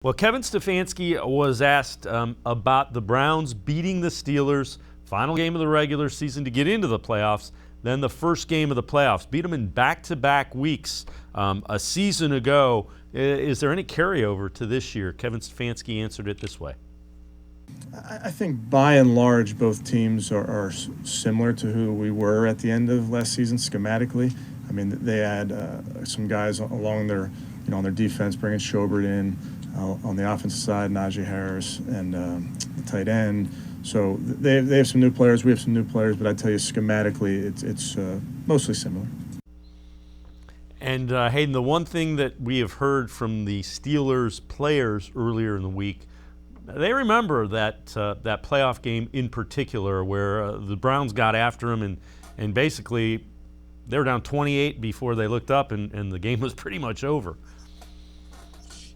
Well, Kevin Stefanski was asked about the Browns beating the Steelers, final game of the regular season to get into the playoffs, then the first game of the playoffs. Beat them in back-to-back weeks a season ago. Is there any carryover to this year? Kevin Stefanski answered it this way. I think by and large, both teams are similar to who we were at the end of last season schematically. I mean, they had some guys along their, on their defense, bringing Schobert in. On the offensive side, Najee Harris and the tight end. So they have some new players. We have some new players, but I tell you, schematically, it's mostly similar. And Hayden, the one thing that we have heard from the Steelers players earlier in the week, they remember that that playoff game in particular, where the Browns got after them and basically they were down 28 before they looked up, and the game was pretty much over.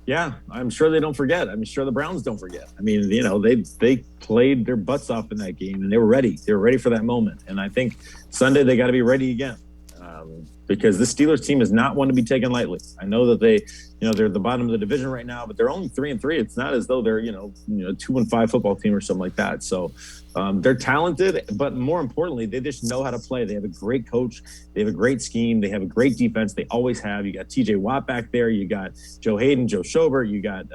Yeah, I'm sure they don't forget. I'm sure the Browns don't forget. I mean, they played their butts off in that game, and they were ready. They were ready for that moment. And I think Sunday they got to be ready again, because the Steelers team is not one to be taken lightly. I know that they're at the bottom of the division right now, but they're only 3-3. It's not as though they're 2-5 football team or something like that. So they're talented, but more importantly, they just know how to play. They have a great coach. They have a great scheme. They have a great defense. They always have. You got T.J. Watt back there. You got Joe Hayden, Joe Schobert. You got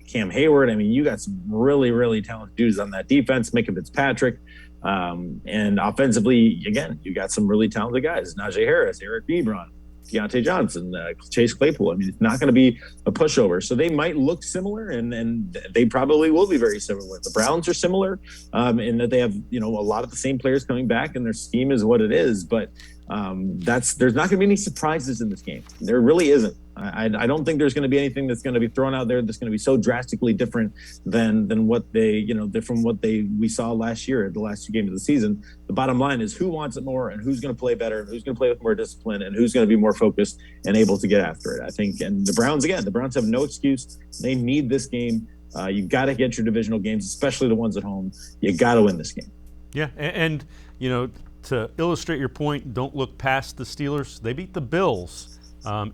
Cam Hayward. I mean, you got some really, really talented dudes on that defense. Micah Fitzpatrick. And offensively, again, you got some really talented guys. Najee Harris, Eric Ebron, Deontay Johnson, Chase Claypool. I mean, it's not going to be a pushover. So they might look similar, and they probably will be very similar. The Browns are similar in that they have, a lot of the same players coming back, and their scheme is what it is. But there's not going to be any surprises in this game. There really isn't. I don't think there's going to be anything that's going to be thrown out there that's going to be so drastically different than what from what we saw last year at the last two games of the season. The bottom line is who wants it more, and who's going to play better, and who's going to play with more discipline, and who's going to be more focused and able to get after it. I think, and the Browns have no excuse. They need this game. You've got to get your divisional games, especially the ones at home. You got to win this game. Yeah, and to illustrate your point, don't look past the Steelers. They beat the Bills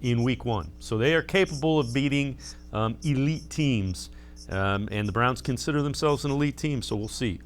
in week 1. So they are capable of beating elite teams. And the Browns consider themselves an elite team, so we'll see.